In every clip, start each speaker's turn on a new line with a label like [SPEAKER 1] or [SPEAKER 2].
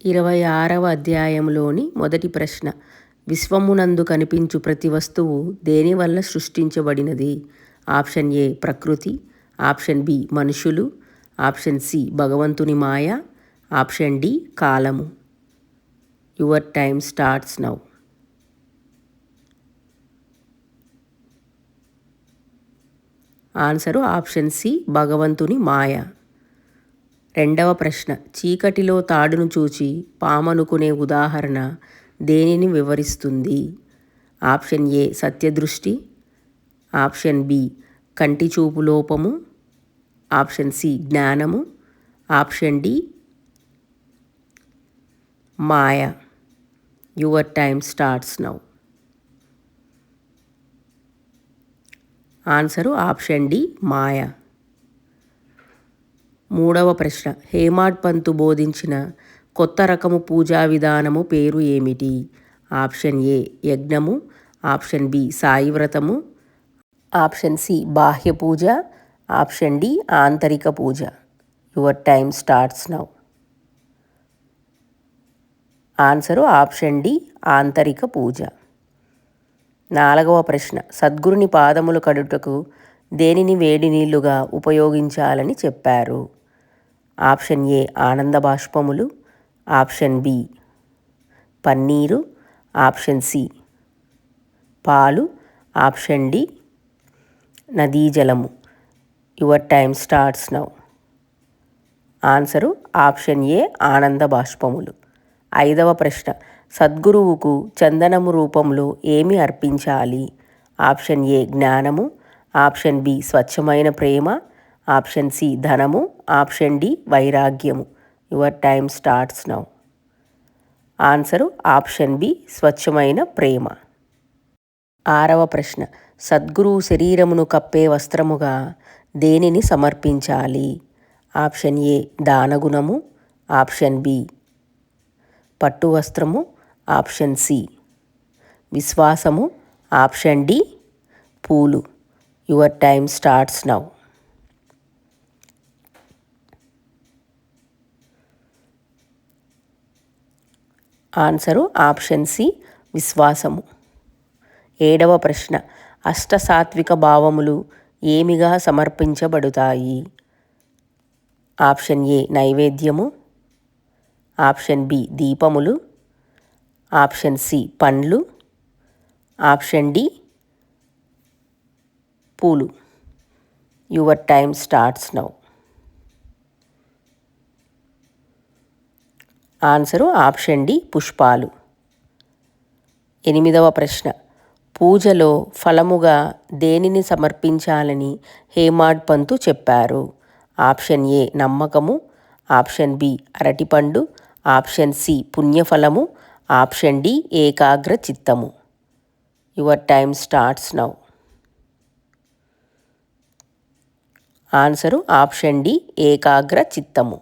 [SPEAKER 1] 26వ అధ్యాయంలోని మొదటి ప్రశ్న. విశ్వమునందు కనిపించు ప్రతి వస్తువు దేనివల్ల సృష్టించబడినది? ఆప్షన్ ఏ ప్రకృతి, ఆప్షన్ బి మనుషులు, ఆప్షన్ సి భగవంతుని మాయ, ఆప్షన్ డి కాలము. Your time starts now. Answer option C భగవంతుని మాయ. రెండవ ప్రశ్న. చీకటిలో తాడును చూచి పామనుకునే ఉదాహరణ దేనిని వివరిస్తుంది? ఆప్షన్ ఏ సత్యదృష్టి, ఆప్షన్ బి కంటి చూపు లోపము, ఆప్షన్ సి జ్ఞానము, ఆప్షన్ డి మాయ. Your time starts now. Answer option D మాయ. మూడవ ప్రశ్న. హేమాడ్ పంతు బోధించిన కొత్త రకము పూజా విధానము పేరు ఏమిటి? ఆప్షన్ ఏ యజ్ఞము, ఆప్షన్ బి సాయి వ్రతము, ఆప్షన్ సి బాహ్య పూజ, ఆప్షన్ డి ఆంతరిక పూజ. Your time starts now. Answer option D ఆంతరిక పూజ. నాలుగవ ప్రశ్న. సద్గురుని పాదములు కడుటకు దేనిని వేడి నీళ్లుగా ఉపయోగించాలని చెప్పారు? ఆప్షన్ ఏ ఆనంద బాష్పములు, ఆప్షన్ బి పన్నీరు, ఆప్షన్ సి పాలు, ఆప్షన్ డి నదీ జలము. Your time starts now. Answer option A ఆనంద బాష్పములు. ఐదవ ప్రశ్న. సద్గురువుకు చందనము రూపంలో ఏమి అర్పించాలి? ఆప్షన్ ఏ జ్ఞానము, ఆప్షన్ బి స్వచ్ఛమైన ప్రేమ, ఆప్షన్ సి ధనము, ఆప్షన్ డి వైరాగ్యము. Your time starts now. Answer option B స్వచ్ఛమైన ప్రేమ. ఆరవ ప్రశ్న. సద్గురువు శరీరమును కప్పే వస్త్రముగా దేనిని సమర్పించాలి? ఆప్షన్ ఏ దానగుణము, ఆప్షన్ బి పట్టు వస్త్రము, ఆప్షన్ సి విశ్వాసము, ఆప్షన్ డి పూలు. Your time starts now. Answer option C విశ్వాసము. ఏడవ ప్రశ్న. అష్టసాత్విక భావములు ఏమిగా సమర్పించబడుతాయి? ఆప్షన్ ఏ నైవేద్యము, ఆప్షన్ బి దీపములు, ఆప్షన్ సి పండ్లు, ఆప్షన్ డి పూలు. Your time starts now. Answer option D పుష్పాలు. ఎనిమిదవ ప్రశ్న. పూజలో ఫలముగా దేనిని సమర్పించాలని హేమాడ్ పంతు చెప్పారు? ఆప్షన్ ఏ నమ్మకము, ఆప్షన్ బి అరటిపండు, ఆప్షన్ సి పుణ్యఫలము, ఆప్షన్ డి ఏకాగ్ర చిత్తము. Your time starts now. Answer option D ఏకాగ్ర చిత్తము.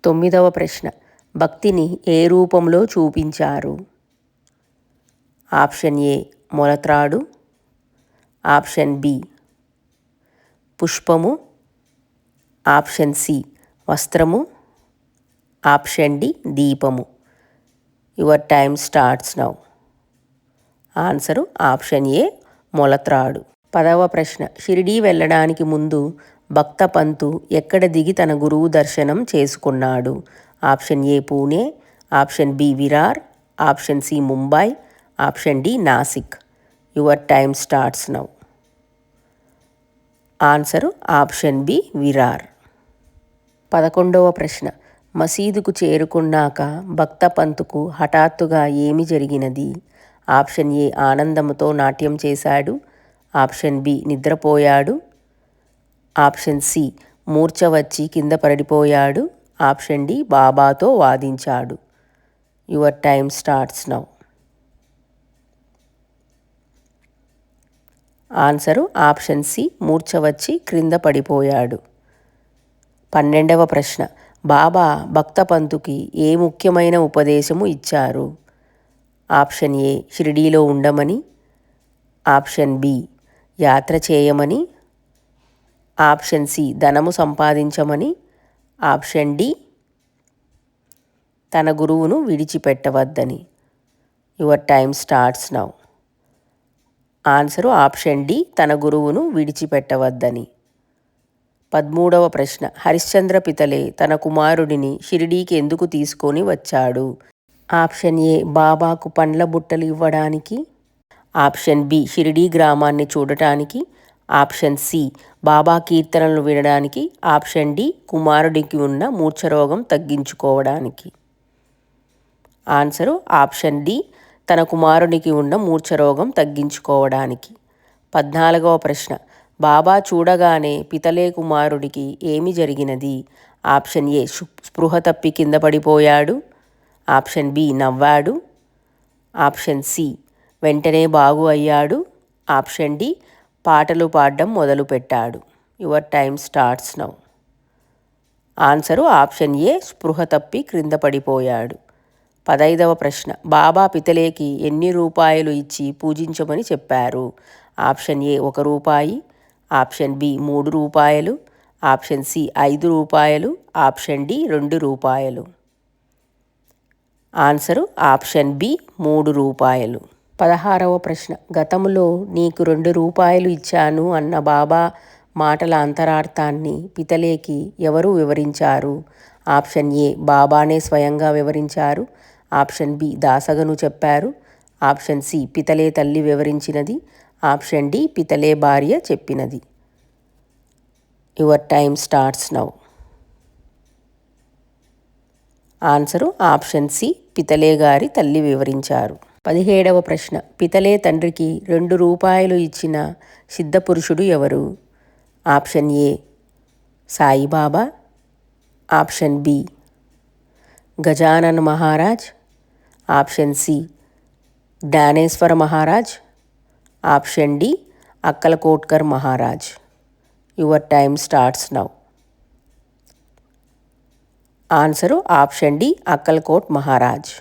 [SPEAKER 1] తొమ్మిదవ ప్రశ్న. భక్తిని ఏ రూపంలో చూపించారు? ఆప్షన్ ఏ మొలత్రాడు, ఆప్షన్ బి పుష్పము, ఆప్షన్ సి వస్త్రము, ఆప్షన్ డి దీపము. Your time starts now. Answer option A మొలత్రాడు. పదవ ప్రశ్న. షిరిడీ వెళ్ళడానికి ముందు భక్త పంతు ఎక్కడ దిగి తన గురువు దర్శనం చేసుకున్నాడు? Option A Pune, option B Virar, option C Mumbai, option D Nashik. Your time starts now. Answer option B Virar. 11వ ప్రశ్న. మసీదుకు చేరుకున్నాక భక్త పంతుకు హఠాత్తుగా ఏమి జరిగినది? ఆప్షన్ ఏ ఆనందంతో నాట్యం చేశాడు, ఆప్షన్ బి నిద్రపోయాడు, ఆప్షన్ సి మూర్ఛ వచ్చి కింద పడిపోయాడు, ఆప్షన్ డి బాబాతో వాదించాడు. Your time starts now. Answer option C మూర్ఛ వచ్చి క్రింద పడిపోయాడు. 12వ ప్రశ్న. బాబా భక్త పంతుకి ఏ ముఖ్యమైన ఉపదేశము ఇచ్చారు? ఆప్షన్ ఏ షిరిడీలో ఉండమని, ఆప్షన్ బి యాత్ర చేయమని, ఆప్షన్ సి ధనము సంపాదించమని, ఆప్షన్ డి తన గురువును విడిచిపెట్టవద్దని. Your time starts now. Answer option D, తన గురువును విడిచిపెట్టవద్దని. 13వ ప్రశ్న. హరిశ్చంద్ర పితలే తన కుమారుడిని షిరిడీకి ఎందుకు తీసుకొని వచ్చాడు? ఆప్షన్ ఏ, బాబాకు పండ్ల బుట్టలు ఇవ్వడానికి. ఆప్షన్ బి, షిరిడీ గ్రామాన్ని చూడటానికి. ఆప్షన్ సి, బాబా కీర్తనలు వినడానికి. ఆప్షన్ డి, కుమారుడికి ఉన్న మూర్ఛరోగం తగ్గించుకోవడానికి. ఆన్సరు ఆప్షన్ డి, తన కుమారునికి ఉన్న మూర్ఛరోగం తగ్గించుకోవడానికి. 14వ ప్రశ్న. బాబా చూడగానే పితలే కుమారుడికి ఏమి జరిగినది? ఆప్షన్ ఏ, స్పృహ తప్పి కింద పడిపోయాడు. ఆప్షన్ బి, నవ్వాడు. ఆప్షన్ సి, వెంటనే బాగు అయ్యాడు. ఆప్షన్ డి, పాటలు పాడడం మొదలుపెట్టాడు. Your time starts now. Answer option ఏ, స్పృహ తప్పి క్రింద పడిపోయాడు. 15వ ప్రశ్న. బాబా పితలేకి ఎన్ని రూపాయలు ఇచ్చి పూజించమని చెప్పారు? ఆప్షన్ ఏ, 1 రూపాయి. ఆప్షన్ బి, 3 రూపాయలు. ఆప్షన్ సి, 5 రూపాయలు. ఆప్షన్ డి, 2 రూపాయలు. ఆన్సరు ఆప్షన్ బి, 3 రూపాయలు. 16వ ప్రశ్న. గతంలో నీకు 2 రూపాయలు ఇచ్చాను అన్న బాబా మాటల అంతరార్థాన్ని పితలేకి ఎవరు వివరించారు? ఆప్షన్ ఏ, బాబానే స్వయంగా వివరించారు. ఆప్షన్ బి, దాసగను చెప్పారు. ఆప్షన్ సి, పితలే తల్లి వివరించినది. ఆప్షన్ డి, పితలే భార్య చెప్పినది. Your time starts now. Answer option C, Pitale గారి తల్లి వివరించారు. 17వ ప్రశ్న. పితలే తండ్రికి 2 రూపాయలు ఇచ్చిన సిద్ధపురుషుడు ఎవరు? Option A, Saibaba. Option B, Gajanan Maharaj. Option C, Dnyaneshwar Maharaj. Option D, Akkalkotkar Maharaj. Your time starts now. Answer option D, Akkalkot Maharaj.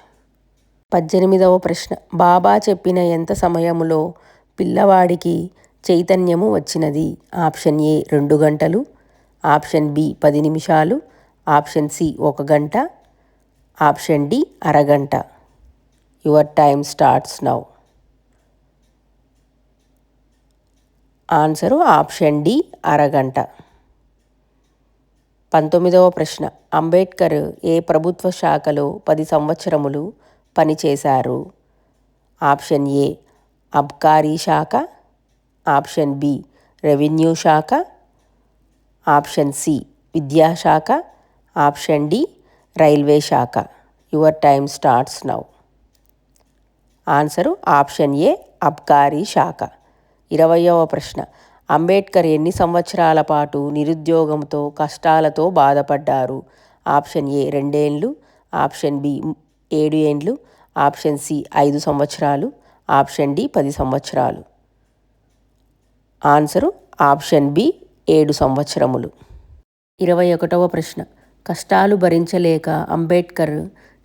[SPEAKER 1] 18వ ప్రశ్న. బాబా చెప్పిన ఎంత సమయములో పిల్లవాడికి చైతన్యము వచ్చినది? ఆప్షన్ ఏ, 2 గంటలు. ఆప్షన్ బి, 10 నిమిషాలు. ఆప్షన్ సి, 1 గంట. ఆప్షన్ డి, అరగంట. Your time starts now. Answer option D, అరగంట. 19వ ప్రశ్న. అంబేద్కర్ ఏ ప్రభుత్వ శాఖలో 10 సంవత్సరములు పనిచేశారు? ఆప్షన్ ఏ, అబ్కారీ శాఖ. ఆప్షన్ బి, రెవెన్యూ శాఖ. ఆప్షన్ సి, విద్యాశాఖ. ఆప్షన్ డి, రైల్వే శాఖ. Your time starts now. Answer option ఏ, అబ్కారీ శాఖ. 20వ ప్రశ్న. అంబేద్కర్ ఎన్ని సంవత్సరాల పాటు నిరుద్యోగంతో కష్టాలతో బాధపడ్డారు? ఆప్షన్ ఏ, 2 ఏళ్ళు. ఆప్షన్ బి, 7 ఏండ్లు. ఆప్షన్ సి, 5 సంవత్సరాలు. ఆప్షన్ డి, 10 సంవత్సరాలు. ఆన్సరు ఆప్షన్ బి, 7 సంవత్సరములు. 21వ ప్రశ్న. కష్టాలు భరించలేక అంబేద్కర్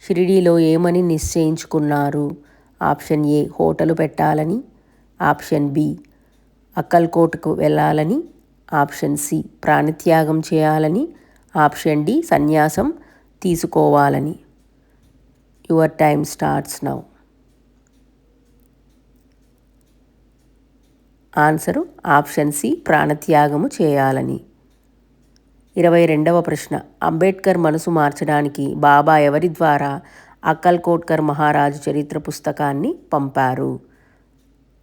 [SPEAKER 1] షిరిడీలో ఏమని నిశ్చయించుకున్నారు? ఆప్షన్ ఏ, హోటలు పెట్టాలని. ఆప్షన్ బి, అక్కల్కోట్కు వెళ్ళాలని. ఆప్షన్ సి, ప్రాణత్యాగం చేయాలని. ఆప్షన్ డి, సన్యాసం తీసుకోవాలని. Your time starts now. Answer option C, ప్రాణత్యాగము చేయాలని. 22వ ప్రశ్న. అంబేద్కర్ మనసు మార్చడానికి బాబా ఎవరి ద్వారా అక్కల్కోట్కర్ మహారాజు చరిత్ర పుస్తకాన్ని పంపారు?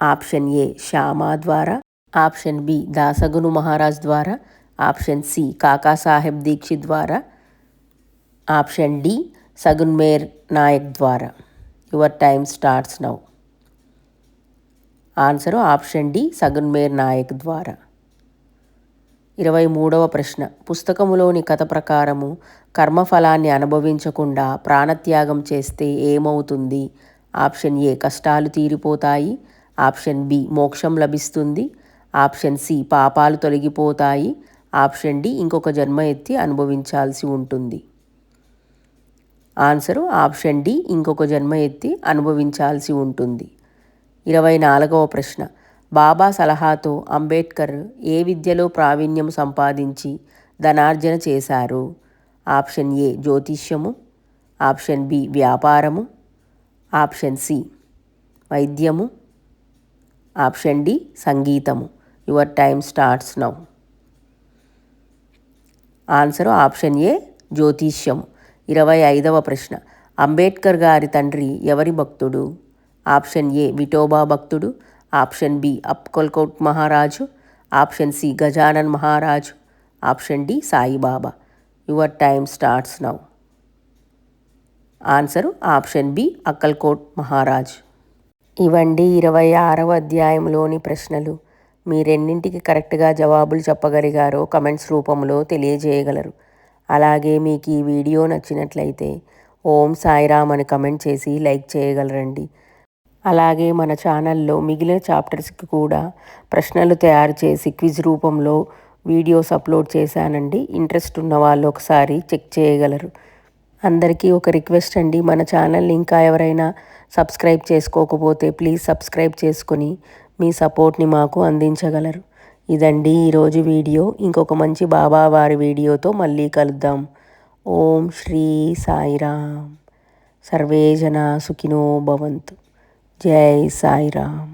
[SPEAKER 1] ఆప్షన్ ఏ, శ్యామా ద్వారా. ఆప్షన్ బి, దాసగును మహారాజ్ ద్వారా. ఆప్షన్ సి, కాకాసాహెబ్ దీక్షిత్ ద్వారా. ఆప్షన్ డి, సగున్మేర్ నాయక్ ద్వారా. Your time starts now. Answer option D, Sagun Meru Naik ద్వారా. 23వ ప్రశ్న. పుస్తకములోని కథ ప్రకారము కర్మఫలాన్ని అనుభవించకుండా ప్రాణత్యాగం చేస్తే ఏమవుతుంది? ఆప్షన్ ఏ, కష్టాలు తీరిపోతాయి. ఆప్షన్ బి, మోక్షం లభిస్తుంది. ఆప్షన్ సి, పాపాలు తొలగిపోతాయి. ఆప్షన్ డి, ఇంకొక జన్మ ఎత్తి అనుభవించాల్సి ఉంటుంది. ఆన్సరు ఆప్షన్ డి, ఇంకొక జన్మ ఎత్తి అనుభవించాల్సి ఉంటుంది. 24వ ప్రశ్న. బాబా సలహాతో అంబేద్కర్ ఏ విద్యలో ప్రావీణ్యం సంపాదించి ధనార్జన చేశారు? ఆప్షన్ ఏ, జ్యోతిష్యము. ఆప్షన్ బి వ్యాపారము, ఆప్షన్ సి వైద్యము, ఆప్షన్ డి సంగీతము. Your time starts now. Answer option A జ్యోతిష్యము. 25వ ప్రశ్న. అంబేద్కర్ గారి తండ్రి ఎవరి భక్తుడు? ఆప్షన్ ఏ విఠోబా భక్తుడు, ఆప్షన్ బి అక్కల్కోట్ మహారాజు, option C Gajanan Maharaj, option D Saibaba. Your time starts now. Answer option B Akkalkot Maharaj. ఇవండి 26వ అధ్యాయంలోని ప్రశ్నలు. మీరెన్నింటికి కరెక్ట్గా జవాబులు చెప్పగలిగారో కమెంట్స్ రూపంలో తెలియజేయగలరు. అలాగే మీకు ఈ వీడియో నచ్చినట్లయితే ఓం సాయిరామ్ అని కమెంట్ చేసి లైక్ చేయగలరండి. అలాగే మన ఛానల్లో మిగిలిన చాప్టర్స్కి కూడా ప్రశ్నలు తయారు చేసి క్విజ్ రూపంలో వీడియోస్ అప్లోడ్ చేశానండి. ఇంట్రెస్ట్ ఉన్న వాళ్ళు ఒకసారి చెక్ చేయగలరు. అందరికీ ఒక రిక్వెస్ట్ అండి, మన ఛానల్ని ఇంకా ఎవరైనా సబ్స్క్రైబ్ చేసుకోకపోతే ప్లీజ్ సబ్స్క్రైబ్ చేసుకొని మీ సపోర్ట్ని మాకు అందించగలరు. ఇదండి ఈరోజు వీడియో. ఇంకొక మంచి బాబా వారి వీడియోతో మళ్ళీ కలుద్దాం. ఓం శ్రీ సాయిరామ్. సర్వే జనా సుఖినో భవంతు. జై సాయిరామ్.